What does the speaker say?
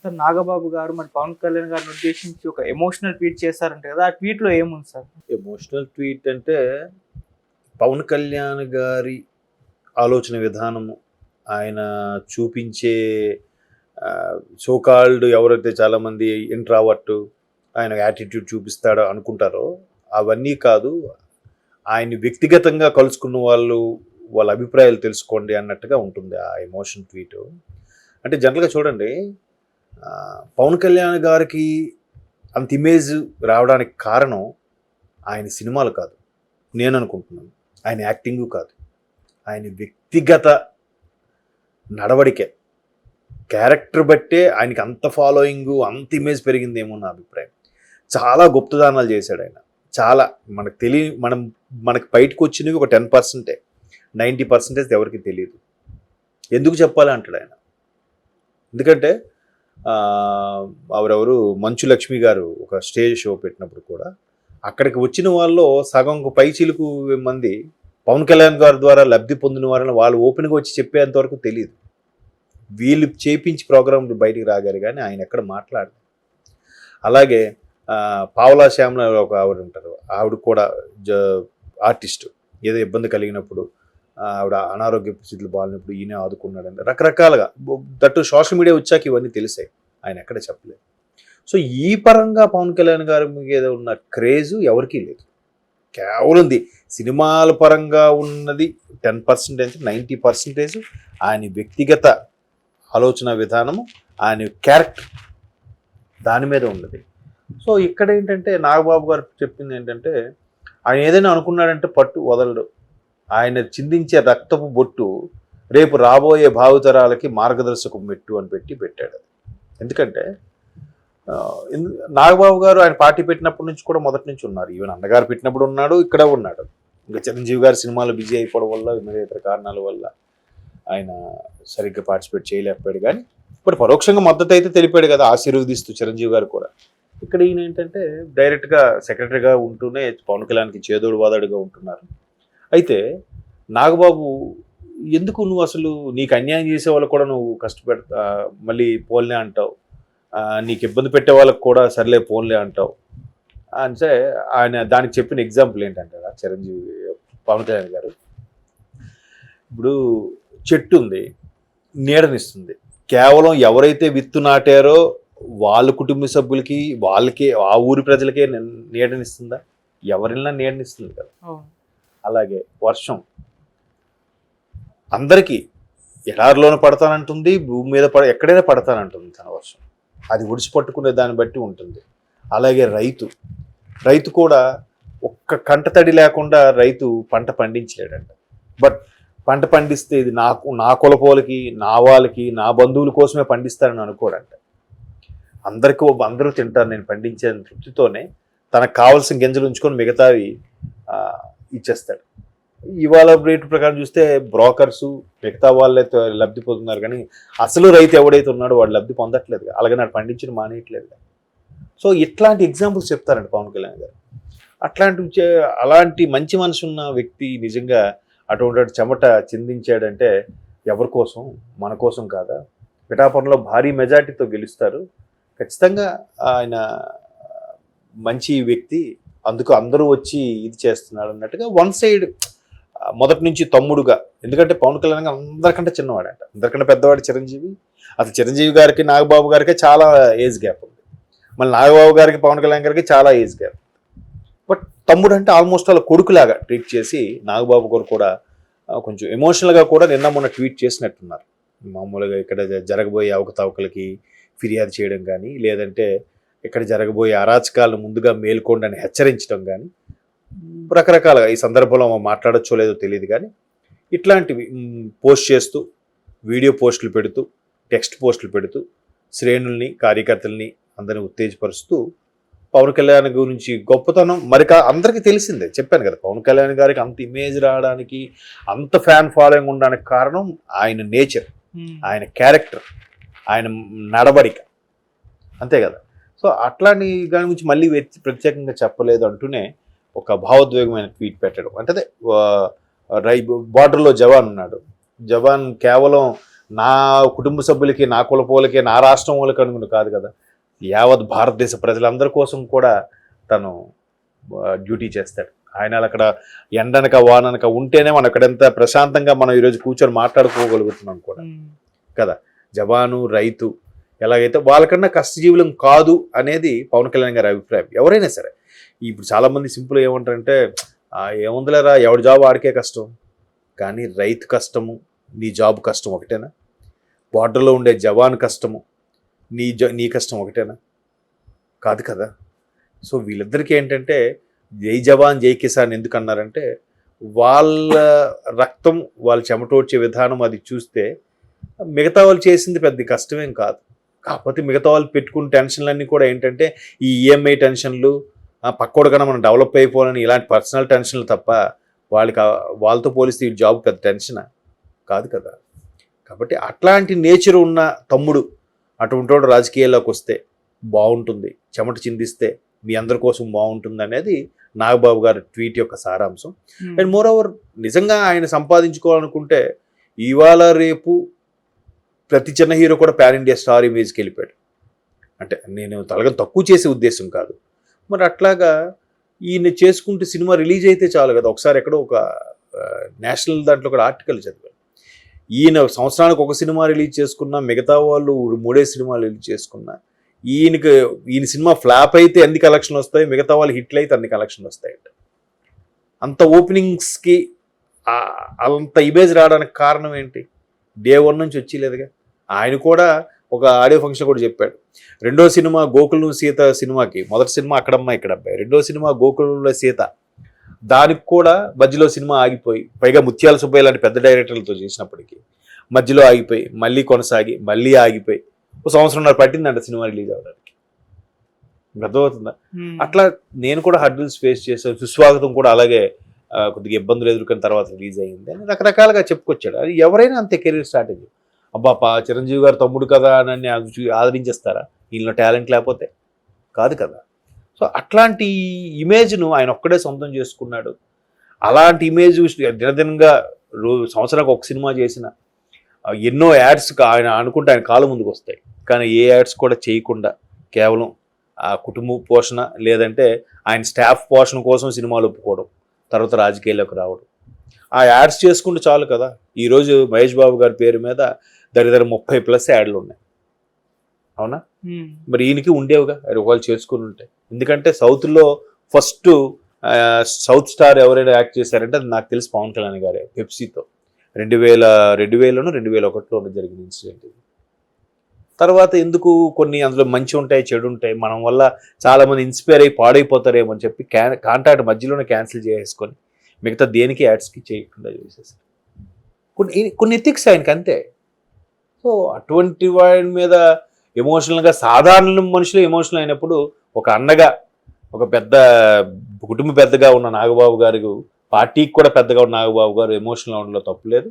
Sir Nagababu గారు మరి పవన్ కళ్యాణ్ గారిని ఉద్దేశించి ఒక ఎమోషనల్ ట్వీట్ చేశారంట కదా, ఆ ట్వీట్ లో ఏముంది సార్? ఎమోషనల్ ట్వీట్ అంటే పవన్ కళ్యాణ్ గారి ఆలోచన విధానము, ఆయన చూపించే సోకాల్డ్ ఎవరైతే చాలామంది ఇంట్రావర్ట్ ఆయన యాటిట్యూడ్ చూపిస్తాడో అనుకుంటారో అవన్నీ కాదు. ఆయన్ని వ్యక్తిగతంగా కలుసుకున్న వాళ్ళ అభిప్రాయాలు తెలుసుకోండి అన్నట్టుగా ఉంటుంది ఆ ఎమోషన్ ట్వీట్. అంటే జనరల్గా చూడండి, పవన్ కళ్యాణ్ గారికి అంత ఇమేజ్ రావడానికి కారణం ఆయన సినిమాలు కాదు నేను అనుకుంటున్నాను, ఆయన యాక్టింగు కాదు, ఆయన వ్యక్తిగత నడవడికే, క్యారెక్టర్ బట్టే ఆయనకి అంత ఫాలోయింగు అంత ఇమేజ్ పెరిగిందేమో నా అభిప్రాయం. చాలా గుప్తదానాలు చేశాడు ఆయన. చాలా మనకు బయటకు వచ్చినవి ఒక 10%, 90% ఎవరికి తెలియదు. ఎందుకు చెప్పాలి అంటాడు ఆయన. ఎందుకంటే ఎవరెవరు మంచు లక్ష్మి గారు ఒక స్టేజ్ షో పెట్టినప్పుడు కూడా అక్కడికి వచ్చిన వాళ్ళలో సగం పైచిలుకు మంది పవన్ కళ్యాణ్ గారి ద్వారా లబ్ధి పొందిన వారిని వాళ్ళు ఓపెన్గా వచ్చి చెప్పేంత వరకు తెలియదు. వీళ్ళు చేపించి ప్రోగ్రాం బయటికి రాగారు కానీ ఆయన ఎక్కడ మాట్లాడరు. అలాగే పావలా శ్యామల ఒక ఆవిడ ఉంటారు, ఆవిడ కూడా ఆర్టిస్టు. ఏదో ఇబ్బంది కలిగినప్పుడు ఆవిడ అనారోగ్య పరిస్థితులు బాగాలేనప్పుడు ఈయన ఆదుకున్నాడంటే రకరకాలుగా దట్టు సోషల్ మీడియా వచ్చాక ఇవన్నీ తెలిసాయి, ఆయన ఎక్కడ చెప్పలేదు. సో ఈ పరంగా పవన్ కళ్యాణ్ గారి మీద ఉన్న క్రేజు ఎవరికీ లేదు. కేవలం సినిమాల పరంగా ఉన్నది 10% అంటే 90% ఆయన వ్యక్తిగత ఆలోచన విధానము, ఆయన క్యారెక్టర్ దాని మీద ఉన్నది. సో ఇక్కడ ఏంటంటే నాగబాబు గారు చెప్పింది ఏంటంటే, ఆయన ఏదైనా అనుకున్నాడంటే పట్టు వదలడు. ఆయన చిందించే రక్తపు బొట్టు రేపు రాబోయే భావితరాలకి మార్గదర్శకం మెట్టు అని పెట్టాడు. ఎందుకంటే నాగబాబు గారు ఆయన పార్టీ పెట్టినప్పటి నుంచి కూడా మొదటి నుంచి ఉన్నారు. ఈవెన్ అన్నగారు పెట్టినప్పుడు ఉన్నాడు, ఇక్కడ ఉన్నాడు. ఇంకా చిరంజీవి గారు సినిమాలో బిజీ అయిపోవడం వల్ల ఇతర కారణాల వల్ల ఆయన సరిగ్గా పార్టిసిపేట్ చేయలేకపోయాడు. కానీ ఇప్పుడు పరోక్షంగా మద్దతు అయితే తెలిపాడు కదా, ఆశీర్వదిస్తూ చిరంజీవి గారు కూడా. ఇక్కడ ఈయన ఏంటంటే డైరెక్ట్గా సెక్రటరీగా ఉంటూనే పవన్ కళ్యాణ్కి చేదోడు వాదాడుగా ఉంటున్నారు. అయితే నాగబాబు ఎందుకు నువ్వు అసలు నీకు అన్యాయం చేసే వాళ్ళకు కూడా నువ్వు కష్టపెడతా మళ్ళీ పోన్లే అంటావు, నీకు ఇబ్బంది పెట్టే వాళ్ళకు కూడా సర్లే పోన్లే అంటావు అంటే ఆయన దానికి చెప్పిన ఎగ్జాంపుల్ ఏంటంటే చిరంజీవి పవన్ కళ్యాణ్ గారు, ఇప్పుడు చెట్టు ఉంది, నీడనిస్తుంది. కేవలం ఎవరైతే విత్తు నాటారో వాళ్ళ కుటుంబ సభ్యులకి వాళ్ళకి ఆ ఊరి ప్రజలకే నీడనిస్తుందా? ఎవరినా నీడనిస్తుంది కదా. అలాగే వర్షం అందరికీ ఎడారిలోనే పడతానంటుంది, భూమి మీద ఎక్కడైనా పడతానంటుంది తన వర్షం. అది ఒడిసి పట్టుకునే దాన్ని బట్టి ఉంటుంది. అలాగే రైతు కూడా ఒక్క కంటతడి లేకుండా రైతు పంట పండించలేడంట. బట్ పంట పండిస్తే ఇది నా కులపోలకి, నా వాళ్ళకి, నా బంధువుల కోసమే పండిస్తానని అనుకోడంట. అందరూ తింటారు నేను పండించే తృప్తితోనే తనకు కావాల్సిన గింజలు ఉంచుకొని మిగతావి ఇచ్చేస్తాడు. ఇవాళ రేటు ప్రకారం చూస్తే బ్రోకర్సు మిగతా వాళ్ళే లబ్ధి పొందుతున్నారు, కానీ అసలు రైతు ఎవడైతే ఉన్నాడో వాడు లబ్ధి పొందట్లేదు, అలాగే నాడు పండించడం మానేయట్లేదు. సో ఇట్లాంటి ఎగ్జాంపుల్స్ చెప్తారండి పవన్ కళ్యాణ్ గారు. అలాంటి మంచి మనసు ఉన్న వ్యక్తి నిజంగా అటువంటి చెమట చిందించాడంటే ఎవరి కోసం? మన కోసం కాదా? పిఠాపురంలో భారీ మెజార్టీతో గెలుస్తారు ఖచ్చితంగా. ఆయన మంచి వ్యక్తి, అందుకు అందరూ వచ్చి ఇది చేస్తున్నాడు అన్నట్టుగా వన్ సైడ్ మొదటి నుంచి తమ్ముడుగా. ఎందుకంటే పవన్ కళ్యాణ్ అందరికంటే చిన్నవాడంట, అందరికంటే పెద్దవాడు చిరంజీవి. అసలు చిరంజీవి గారికి నాగబాబు గారికి చాలా ఏజ్ గ్యాప్ ఉంది, మళ్ళీ నాగబాబు గారికి పవన్ కళ్యాణ్ గారికి చాలా ఏజ్ గ్యాప్. బట్ తమ్ముడు అంటే ఆల్మోస్ట్ అలా కొడుకులాగా ట్రీట్ చేసి నాగబాబు గారు కూడా కొంచెం ఎమోషనల్గా కూడా మొన్న ట్వీట్ చేసినట్టున్నారు. మామూలుగా ఇక్కడ జరగబోయే అవకతవకలకి ఫిర్యాదు చేయడం కానీ, లేదంటే ఇక్కడ జరగబోయే అరాచకాలను ముందుగా మేల్కోండి అని హెచ్చరించడం కానీ, రకరకాలుగా ఈ సందర్భంలో మాట్లాడచ్చో లేదో తెలియదు కానీ ఇట్లాంటివి పోస్ట్ చేస్తూ, వీడియో పోస్టులు పెడుతూ, టెక్స్ట్ పోస్టులు పెడుతూ శ్రేణుల్ని, కార్యకర్తల్ని అందరినీ ఉత్తేజపరుస్తూ పవన్ కళ్యాణ్ గురించి గొప్పతనం మరి అందరికీ తెలిసిందే. చెప్పాను కదా, పవన్ కళ్యాణ్ గారికి అంత ఇమేజ్ రావడానికి, అంత ఫ్యాన్ ఫాలోయింగ్ ఉండడానికి కారణం ఆయన నేచర్, ఆయన క్యారెక్టర్, ఆయన నడవడిక, అంతే కదా. సో అట్లాంటి దాని గురించి మళ్ళీ ప్రత్యేకంగా చెప్పలేదు అంటూనే ఒక భావోద్వేగమైన ట్వీట్ పెట్టడం. అంటే బార్డర్లో జవాన్ ఉన్నాడు, జవాన్ కేవలం నా కుటుంబ సభ్యులకి, నా కులపోలకి, నా రాష్ట్రం వాళ్ళకి అనుకుని కాదు కదా, యావత్ భారతదేశ ప్రజలందరి కోసం కూడా తను డ్యూటీ చేస్తాడు. ఆయన అక్కడ ఎండనక వాననక ఉంటేనే మనం అక్కడంత ప్రశాంతంగా మనం ఈరోజు కూర్చొని మాట్లాడుకోగలుగుతున్నాం కూడా కదా. జవాను, రైతు ఎలాగైతే వాళ్ళకన్నా కష్టజీవులం కాదు అనేది పవన్ కళ్యాణ్ గారి అభిప్రాయం. ఎవరైనా సరే ఇప్పుడు చాలామంది సింపుల్ ఏమంటారంటే ఏముందిలేరా ఎవరి జాబ్ ఆడికే కష్టం, కానీ రైతు కష్టము నీ జాబ్ కష్టం ఒకటేనా? బార్డర్లో ఉండే జవాన్ కష్టము నీ కష్టం ఒకటేనా? కాదు కదా. సో వీళ్ళిద్దరికీ ఏంటంటే జై జవాన్ జై కిసాన్ ఎందుకు అన్నారంటే వాళ్ళ రక్తం వాళ్ళు చెమటోడ్చే విధానం అది చూస్తే మిగతా వాళ్ళు చేసింది పెద్ద కష్టమేం కాదు. కాకపోతే మిగతా వాళ్ళు పెట్టుకున్న టెన్షన్లన్నీ కూడా ఏంటంటే ఈ ఈఎంఐ టెన్షన్లు, పక్కోడు కన్నా మనం డెవలప్ అయిపోవాలని ఇలాంటి పర్సనల్ టెన్షన్లు తప్ప వాళ్ళతో పోలిస్తే ఈ జాబ్ పెద్ద టెన్షనా కాదు కదా. కాబట్టి అట్లాంటి నేచర్ ఉన్న తమ్ముడు అటువంటి వాడు రాజకీయాల్లోకి వస్తే బాగుంటుంది, చెమట చిందిస్తే మీ అందరి కోసం బాగుంటుంది అనేది నాగబాబు గారి ట్వీట్ యొక్క సారాంశం. అండ్ మోర్ ఓవర్ నిజంగా ఆయన సంపాదించుకోవాలనుకుంటే ఇవాళ రేపు ప్రతి చిన్న హీరో కూడా పాన్ ఇండియా స్టార్ ఇమేజ్కి వెళ్ళిపోయాడు. అంటే నేను తక్కువ చేసే ఉద్దేశం కాదు, మరి అట్లాగా ఈయన చేసుకుంటే సినిమా రిలీజ్ అయితే చాలు కదా. ఒకసారి ఎక్కడో ఒక నేషనల్ దాంట్లో కూడా ఆర్టికల్ చదివాను, ఈయన సంవత్సరానికి ఒక సినిమా రిలీజ్ చేసుకున్నా, మిగతా వాళ్ళు 3 సినిమాలు రిలీజ్ చేసుకున్నా, ఈయన సినిమా ఫ్లాప్ అయితే ఎన్ని కలెక్షన్లు వస్తాయి, మిగతా వాళ్ళు హిట్లు అయితే అన్ని కలెక్షన్లు వస్తాయంట. అంత ఓపెనింగ్స్కి అంత ఇమేజ్ రావడానికి కారణం ఏంటి? డే 1 నుంచి వచ్చేలేదుగా. ఆయన కూడా ఒక ఆడియో ఫంక్షన్ కూడా చెప్పాడు, రెండో సినిమా గోకులు సీత సినిమాకి, మొదటి సినిమా అక్కడమ్మ ఇక్కడ అబ్బాయి, రెండో సినిమా గోకుల సీత, దానికి కూడా మధ్యలో సినిమా ఆగిపోయి, పైగా ముత్యాల సుబ్బయ్య లాంటి పెద్ద డైరెక్టర్లతో చేసినప్పటికీ మధ్యలో ఆగిపోయి, మళ్ళీ కొనసాగి, మళ్ళీ ఆగిపోయి 1 సంవత్సరంన్నర పట్టిందంట సినిమా రిలీజ్ అవ్వడానికి. అర్థమవుతుందా? అట్లా నేను కూడా హర్డిల్స్ ఫేస్ చేశాను. సుస్వాగతం కూడా అలాగే కొద్దిగా ఇబ్బందులు ఎదుర్కొన్న తర్వాత రిలీజ్ అయ్యింది అని రకరకాలుగా చెప్పుకొచ్చాడు. అది ఎవరైనా అంతే కెరీర్ స్ట్రాటజీ. అబ్బా చిరంజీవి గారు తమ్ముడు కదా అని ఆదరించేస్తారా వీళ్ళలో టాలెంట్ లేకపోతే? కాదు కదా. సో అట్లాంటి ఇమేజ్ను ఆయన ఒక్కడే సొంతం చేసుకున్నాడు. అలాంటి ఇమేజ్ దినదినంగా సంవత్సరానికి ఒక సినిమా చేసిన ఎన్నో యాడ్స్ ఆయన అనుకుంటే ఆయన కాలు ముందుకు వస్తాయి, కానీ ఏ యాడ్స్ కూడా చేయకుండా కేవలం ఆ కుటుంబ పోషణ లేదంటే ఆయన స్టాఫ్ పోషణ కోసం సినిమాలు ఒప్పుకోవడం, తర్వాత రాజకీయాల్లోకి రావడం, ఆ యాడ్స్ చేసుకుంటే చాలు కదా. ఈరోజు మహేష్ బాబు గారి పేరు మీద దగ్గర 30+ యాడ్లు ఉన్నాయి, అవునా? మరి ఈయనకి ఉండేవిగా ఒకవేళ చేసుకుని ఉంటే. ఎందుకంటే సౌత్లో ఫస్ట్ సౌత్ స్టార్ ఎవరైనా యాక్ట్ చేశారంటే అది నాకు తెలిసి పవన్ కళ్యాణ్ గారే, పెప్సీతో 2000లోనూ 2001లోనూ జరిగిన ఇన్సిడెంట్ ఇది. తర్వాత ఎందుకు కొన్ని అందులో మంచి ఉంటాయి, చెడు ఉంటాయి, మనం వల్ల చాలామంది ఇన్స్పైర్ అయ్యి పాడైపోతారేమో అని చెప్పి కాంట్రాక్ట్ మధ్యలోనే క్యాన్సిల్ చేసుకొని మిగతా దేనికి యాడ్స్కి చేయకుండా చేసేసారు. కొన్ని ఎథిక్స్ ఆయనకి అంతే. సో అటువంటి వాడి మీద ఎమోషనల్గా సాధారణ మనుషులు ఎమోషనల్ అయినప్పుడు ఒక అన్నగా, ఒక పెద్ద కుటుంబ పెద్దగా ఉన్న నాగబాబు గారు, పార్టీకి కూడా పెద్దగా ఉన్న నాగబాబు గారు ఎమోషనల్ ఉండడంలో తప్పు లేదు.